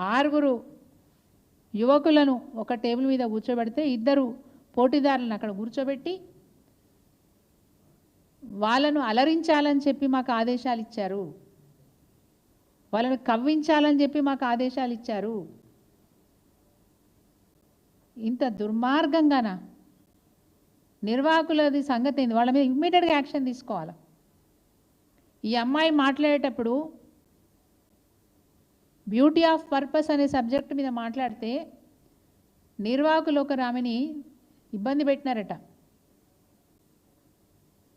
ఆరుగురు యువకులను ఒక టేబుల్ మీద కూర్చోబెడితే ఇద్దరు పోటీదారులను అక్కడ కూర్చోబెట్టి వాళ్ళను అలరించాలని చెప్పి మాకు ఆదేశాలు ఇచ్చారు, వాళ్ళను కవ్వించాలని చెప్పి మాకు ఆదేశాలు ఇచ్చారు. ఇంత దుర్మార్గంగానా? నిర్వాహకులది సంగతి ఏంది? వాళ్ళ మీద ఇమ్మీడియట్గా యాక్షన్ తీసుకోవాలి. ఈ అమ్మాయి మాట్లాడేటప్పుడు బ్యూటీ ఆఫ్ పర్పస్ అనే సబ్జెక్ట్ మీద మాట్లాడితే నిర్వాహకులు ఒకరు ఆమెని ఇబ్బంది పెట్టినారట.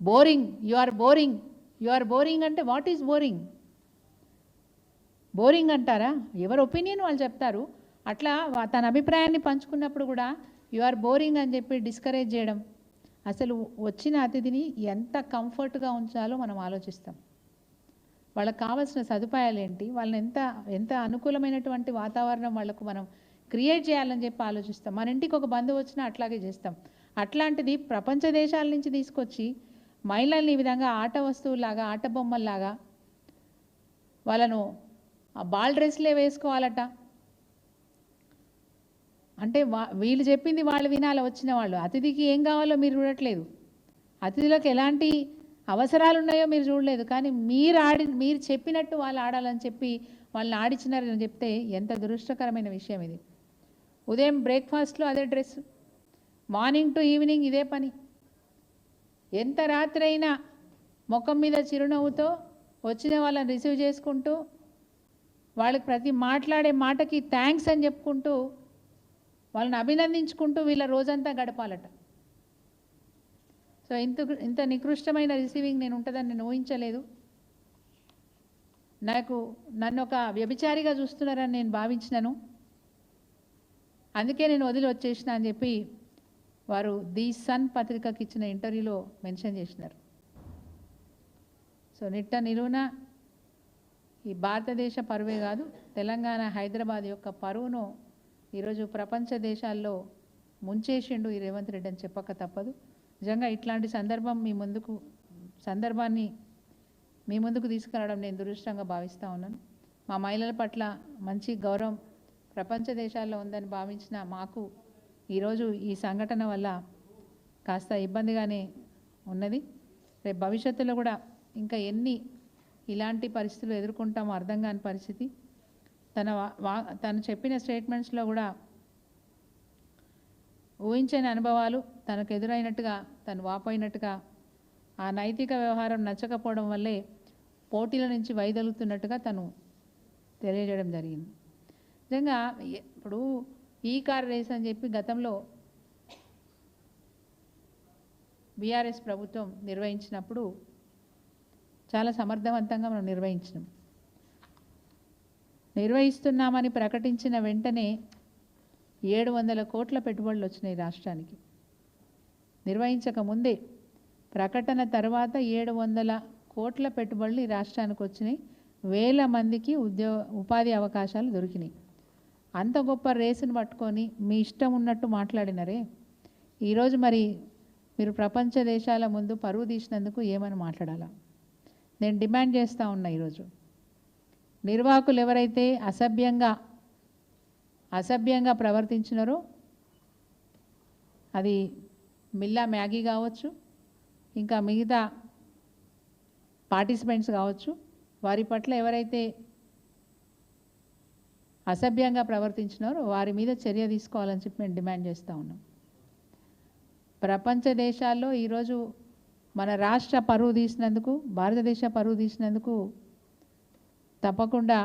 Boring, you are boring, you are boring అంటే వాట్ ఈజ్ బోరింగ్? బోరింగ్ అంటారా? ఎవరి ఒపీనియన్ వాళ్ళు చెప్తారు. అట్లా తన అభిప్రాయాన్ని పంచుకున్నప్పుడు కూడా యు ఆర్ బోరింగ్ అని చెప్పి డిస్కరేజ్ చేయడం. అసలు వచ్చిన అతిథిని ఎంత కంఫర్ట్గా ఉంచాలో మనం ఆలోచిస్తాం. వాళ్ళకి కావాల్సిన సదుపాయాలు ఏంటి, వాళ్ళని ఎంత అనుకూలమైనటువంటి వాతావరణం వాళ్ళకు మనం క్రియేట్ చేయాలని చెప్పి ఆలోచిస్తాం. మన ఇంటికి ఒక బంధువు వచ్చినా అట్లాగే చేస్తాం. అట్లాంటిది ప్రపంచ దేశాల నుంచి తీసుకొచ్చి మహిళల్ని ఈ విధంగా ఆట వస్తువులాగా, ఆట బొమ్మల్లాగా వాళ్ళను ఆ బాల్ డ్రెస్లే వేసుకోవాలట. అంటే వీళ్ళు చెప్పింది వాళ్ళు వినాలి. వచ్చిన వాళ్ళు అతిథికి ఏం కావాలో మీరు చూడట్లేదు, అతిథులకు ఎలాంటి అవసరాలు ఉన్నాయో మీరు చూడలేదు. కానీ మీరు చెప్పినట్టు వాళ్ళు ఆడాలని చెప్పి వాళ్ళని ఆడించినారని చెప్తే ఎంత దురదృష్టకరమైన విషయం ఇది. ఉదయం బ్రేక్ఫాస్ట్లో అదే డ్రెస్, మార్నింగ్ టు ఈవినింగ్ ఇదే పని. ఎంత రాత్రి అయినా ముఖం మీద చిరునవ్వుతో వచ్చిన వాళ్ళని రిసీవ్ చేసుకుంటూ వాళ్ళకి ప్రతి మాట్లాడే మాటకి థ్యాంక్స్ అని చెప్పుకుంటూ వాళ్ళని అభినందించుకుంటూ వీళ్ళ రోజంతా గడపాలట. సో ఇంత నికృష్టమైన రిసీవింగ్ నేను ఉంటుందని నేను ఊహించలేదు. నన్ను ఒక వ్యభిచారిగా చూస్తున్నారని నేను భావించినాను. అందుకే నేను వదిలి వచ్చేసిన అని చెప్పి వారు ది సన్ పత్రికకి ఇచ్చిన ఇంటర్వ్యూలో మెన్షన్ చేసినారు. సో నిట్ట నిలువున ఈ భారతదేశ పరువే కాదు, తెలంగాణ హైదరాబాద్ యొక్క పరువును ఈరోజు ప్రపంచ దేశాల్లో ముంచేసిండు ఈ రేవంత్ రెడ్డి అని చెప్పక తప్పదు. నిజంగా ఇట్లాంటి సందర్భాన్ని మీ ముందుకు తీసుకురావడం నేను దురదృష్టంగా భావిస్తూ ఉన్నాను. మా మహిళల పట్ల మంచి గౌరవం ప్రపంచ దేశాల్లో ఉందని భావించిన మాకు ఈరోజు ఈ సంఘటన వల్ల కాస్త ఇబ్బందిగానే ఉన్నది. రేపు భవిష్యత్తులో కూడా ఇంకా ఎన్ని ఇలాంటి పరిస్థితులు ఎదుర్కొంటామో అర్థం కాని పరిస్థితి. తను చెప్పిన స్టేట్మెంట్స్లో కూడా ఊహించని అనుభవాలు తనకు ఎదురైనట్టుగా, తను వాపోయినట్టుగా, ఆ నైతిక వ్యవహారం నచ్చకపోవడం వల్లే పోటీల నుంచి వైదొలుగుతున్నట్టుగా తను తెలియజేయడం జరిగింది. నిజంగా ఇప్పుడు ఈ కార్ రేస్ అని చెప్పి గతంలో బీఆర్ఎస్ ప్రభుత్వం నిర్వహించినప్పుడు చాలా సమర్థవంతంగా మనం నిర్వహిస్తున్నామని ప్రకటించిన వెంటనే 700 కోట్ల పెట్టుబడులు వచ్చినాయి రాష్ట్రానికి. నిర్వహించక ముందే ప్రకటన తర్వాత 700 కోట్ల పెట్టుబడులు ఈ రాష్ట్రానికి వచ్చినాయి. వేల మందికి ఉపాధి అవకాశాలు దొరికినాయి. అంత గొప్ప రేసును పట్టుకొని మీ ఇష్టం ఉన్నట్టు మాట్లాడినరే ఈరోజు మరి మీరు ప్రపంచ దేశాల ముందు పరువు తీసినందుకు ఏమని మాట్లాడాలా? నేను డిమాండ్ చేస్తూ ఉన్నా. ఈరోజు నిర్వాహకులు ఎవరైతే అసభ్యంగా ప్రవర్తించినారో, అది మిల్లా మ్యాగీ కావచ్చు, ఇంకా మిగతా పార్టిసిపెంట్స్ కావచ్చు, వారి పట్ల ఎవరైతే అసభ్యంగా ప్రవర్తించినారో వారి మీద చర్య తీసుకోవాలని చెప్పి మేము డిమాండ్ చేస్తూ ఉన్నాం. ప్రపంచ దేశాల్లో ఈరోజు మన రాష్ట్ర పరువు తీసినందుకు, భారతదేశ పరువు తీసినందుకు తప్పకుండా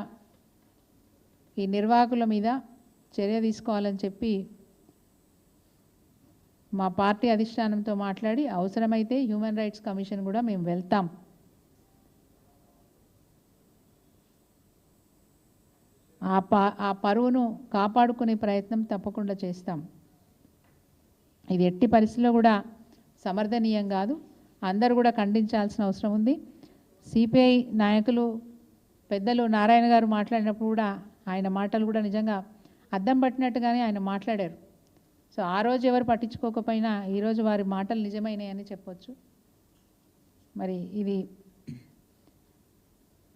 ఈ నిర్వాహకుల మీద చర్య తీసుకోవాలని చెప్పి మా పార్టీ అధిష్టానంతో మాట్లాడి అవసరమైతే హ్యూమన్ రైట్స్ కమిషన్ కూడా మేము వెళ్తాం. ఆ పరువును కాపాడుకునే ప్రయత్నం తప్పకుండా చేస్తాం. ఇది ఎట్టి పరిస్థితిలో కూడా సమర్థనీయం కాదు. అందరూ కూడా ఖండించాల్సిన అవసరం ఉంది. సిపిఐ నాయకులు పెద్దలు నారాయణ గారు మాట్లాడినప్పుడు కూడా ఆయన మాటలు కూడా నిజంగా అద్దం పట్టినట్టుగానే ఆయన మాట్లాడారు. సో ఆ రోజు ఎవరు పట్టించుకోకపోయినా ఈరోజు వారి మాటలు నిజమైనాయని చెప్పొచ్చు. మరి ఇది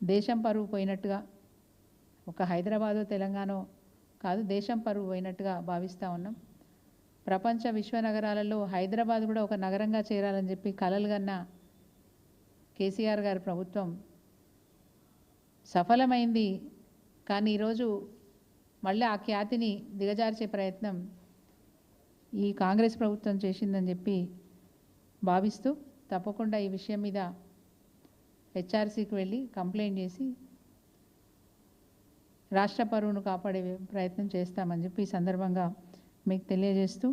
దేశం పరువు పోయినట్టుగా, ఒక హైదరాబాదు తెలంగాణ కాదు, దేశం పరువు పోయినట్టుగా భావిస్తూ ఉన్నాం. ప్రపంచ విశ్వ నగరాలలో హైదరాబాద్ కూడా ఒక నగరంగా చేరాలని చెప్పి కలలు కన్న కేసీఆర్ గారి ప్రభుత్వం సఫలమైంది. కానీ ఈరోజు మళ్ళీ ఆ ఖ్యాతిని దిగజార్చే ప్రయత్నం ఈ కాంగ్రెస్ ప్రభుత్వం చేసిందని చెప్పి భావిస్తూ తప్పకుండా ఈ విషయం మీద హెచ్ఆర్సీకి వెళ్ళి కంప్లైంట్ చేసి రాష్ట్ర పరువును కాపాడే ప్రయత్నం చేస్తామని చెప్పి ఈ సందర్భంగా మీకు తెలియజేస్తూ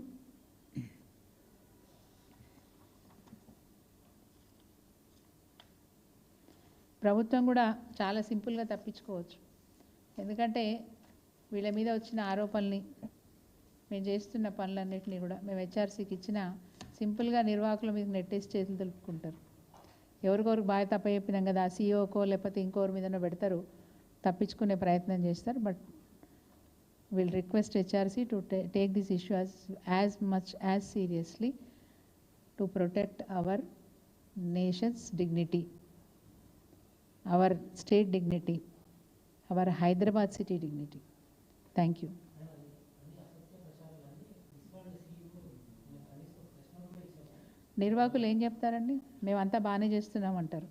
ప్రభుత్వం కూడా చాలా సింపుల్గా తప్పించుకోవచ్చు. ఎందుకంటే వీళ్ళ మీద వచ్చిన ఆరోపణల్ని, మేము చేస్తున్న పనులన్నింటినీ కూడా మేము హెచ్ఆర్సీకి ఇచ్చిన సింపుల్గా నిర్వాహకుల మీద నెట్టేసి చేతులు దులుపుకుంటారు. ఎవరికొరకు బాగా తప్ప చెప్పినాం కదా, సీఈఓకో లేకపోతే ఇంకోరి మీదనో పెడతారు, తప్పించుకునే ప్రయత్నం చేస్తారు. But will request HRC to take this issue as much as seriously to protect our nation's dignity, our state dignity, our Hyderabad city dignity. Thank you. నిర్వాహకులు ఏం చెప్తారండి, మేమంతా బాగానే చేస్తున్నామంటారు.